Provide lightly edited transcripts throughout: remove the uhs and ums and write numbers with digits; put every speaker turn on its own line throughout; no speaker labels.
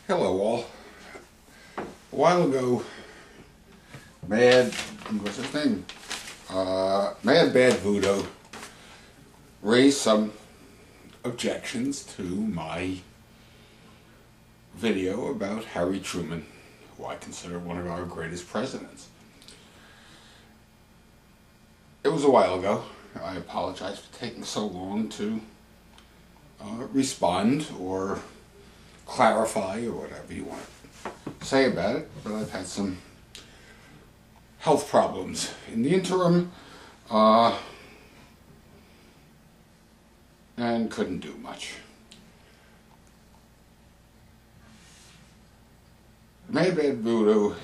Hello all. A while ago, MadBadVoodo raised some objections to my video about Harry Truman, who I consider one of our greatest presidents. It was a while ago. I apologize for taking so long to respond or clarify or whatever you want to say about it, but I've had some health problems in the interim and couldn't do much. MadBadVoodo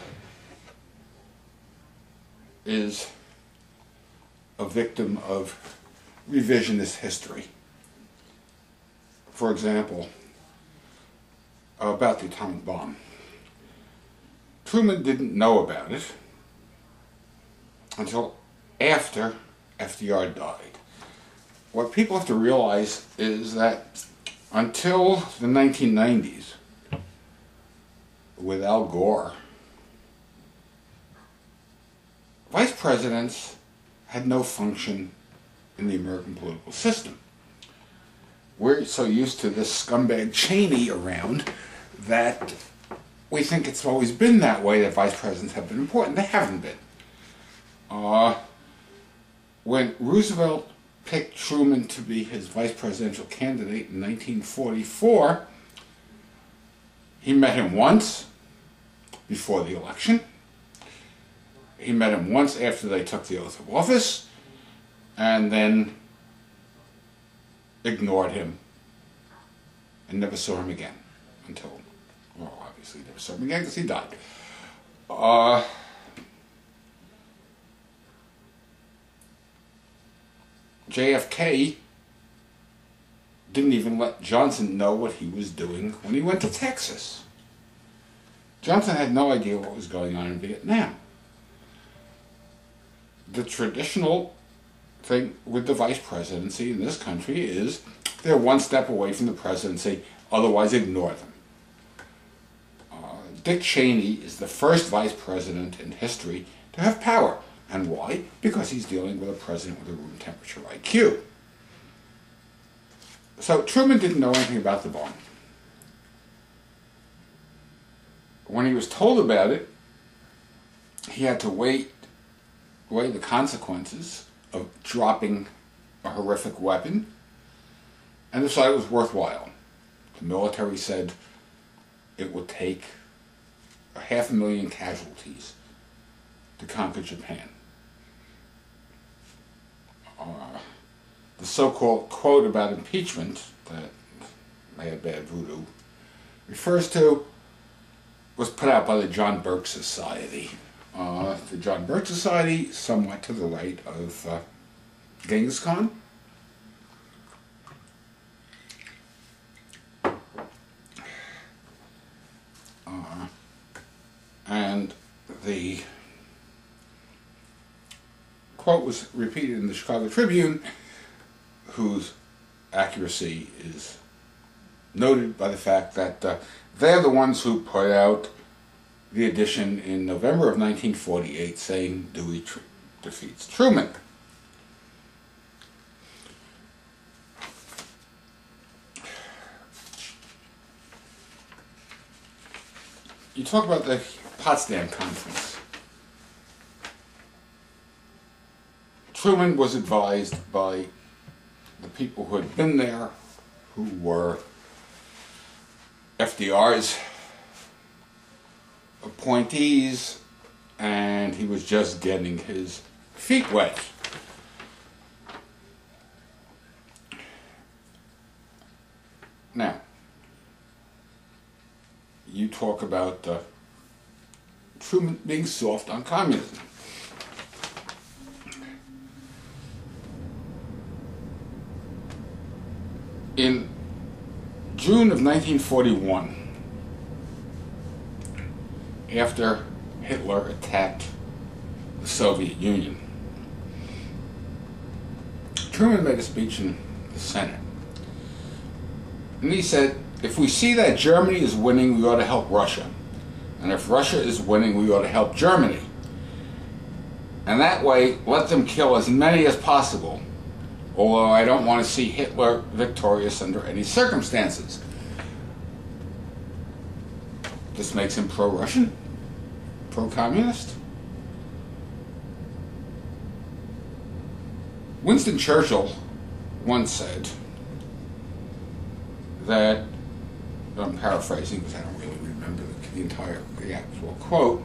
is a victim of revisionist history. For example, about the atomic bomb. Truman didn't know about it until after FDR died. What people have to realize is that until the 1990s, with Al Gore, vice presidents had no function in the American political system. We're so used to this scumbag Cheney around that we think it's always been that way, that vice presidents have been important. They haven't been. When Roosevelt picked Truman to be his vice presidential candidate in 1944, he met him once before the election. He met him once after they took the oath of office, and then ignored him and never saw him again until, well, obviously never saw him again because he died. JFK didn't even let Johnson know what he was doing when he went to Texas. Johnson had no idea what was going on in Vietnam. The traditional thing with the vice presidency in this country is they're one step away from the presidency, otherwise ignore them. Dick Cheney is the first vice president in history to have power. And why? Because he's dealing with a president with a room temperature IQ. So Truman didn't know anything about the bomb. When he was told about it, he had to weigh the consequences of dropping a horrific weapon and decide it was worthwhile. The military said it would take 500,000 casualties to conquer Japan. The so-called quote about impeachment that MadBadVoodo refers to was put out by the John Birch Society. The John Birch Society, somewhat to the right of Genghis Khan. And the quote was repeated in the Chicago Tribune, whose accuracy is noted by the fact that they're the ones who put out the edition in November of 1948 saying Dewey defeats Truman. You talk about the Potsdam Conference. Truman was advised by the people who had been there, who were FDR's appointees, and he was just getting his feet wet. Now, you talk about Truman being soft on communism. In June of 1941, after Hitler attacked the Soviet Union, Truman made a speech in the Senate. And he said, if we see that Germany is winning, we ought to help Russia. And if Russia is winning, we ought to help Germany. And that way, let them kill as many as possible. Although I don't want to see Hitler victorious under any circumstances. This makes him pro-Russian? Pro-communist? Winston Churchill once said that, I'm paraphrasing because I don't really remember the actual quote,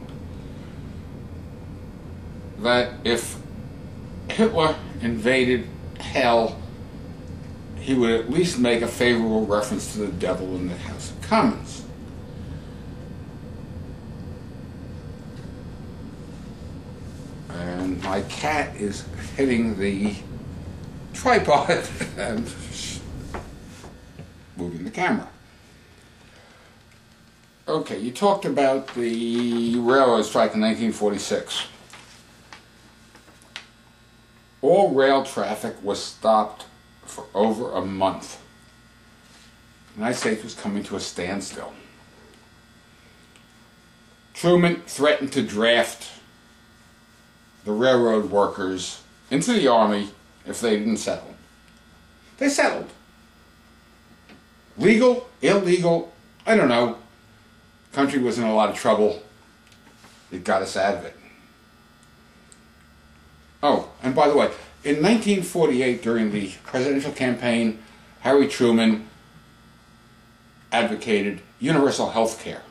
that if Hitler invaded hell, he would at least make a favorable reference to the devil in the House of Commons. And my cat is hitting the tripod and moving the camera. Okay, you talked about the railroad strike in 1946. All rail traffic was stopped for over a month. The United States was coming to a standstill. Truman threatened to draft the railroad workers into the army if they didn't settle. They settled. Legal, illegal, I don't know. The country was in a lot of trouble. It got us out of it. Oh, and by the way, in 1948, during the presidential campaign, Harry Truman advocated universal health care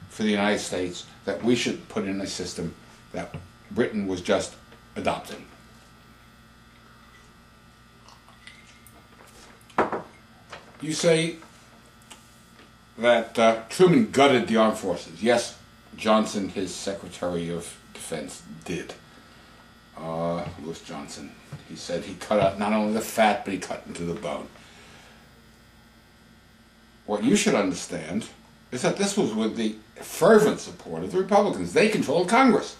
for the United States, that we should put in a system that Britain was just adopting. You say that Truman gutted the armed forces. Yes, Johnson, his Secretary of Defense, did. Lewis Johnson. He said he cut out not only the fat, but he cut into the bone. What you should understand is that this was with the fervent support of the Republicans. They controlled Congress.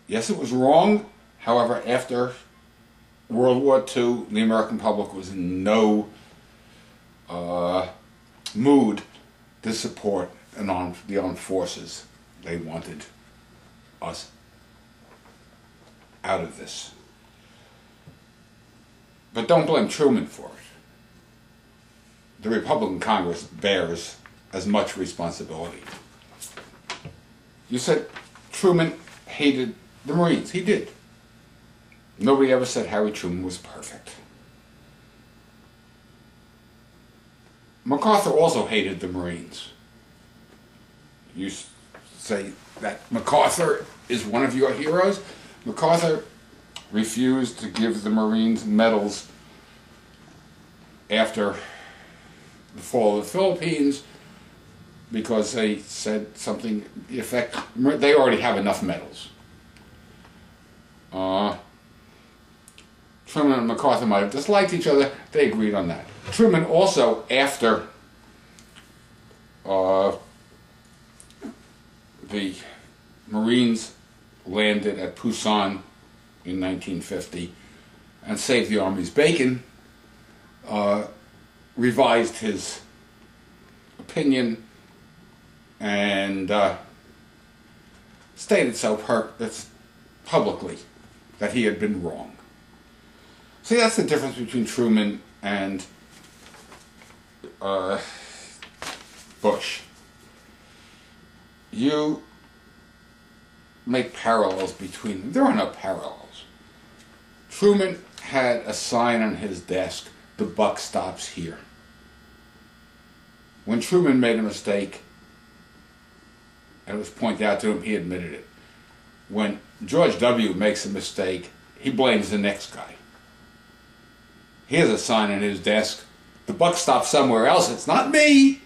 Yes, it was wrong. However, after World War II, the American public was in no mood to support the armed forces. They wanted us out of this. But don't blame Truman for it. The Republican Congress bears as much responsibility. You said Truman hated the Marines. He did. Nobody ever said Harry Truman was perfect. MacArthur also hated the Marines. You say that MacArthur is one of your heroes? MacArthur refused to give the Marines medals after the fall of the Philippines because they said something to the effect, they already have enough medals. Truman and MacArthur might have disliked each other. They agreed on that. Truman also, after the Marines landed at Pusan in 1950 and saved the Army's bacon, revised his opinion and stated so publicly that he had been wrong. See, that's the difference between Truman and Bush. You make parallels between them. There are no parallels. Truman had a sign on his desk, "The buck stops here." When Truman made a mistake, and it was pointed out to him, he admitted it. When George W. makes a mistake, he blames the next guy. He has a sign on his desk, "The buck stops somewhere else, it's not me."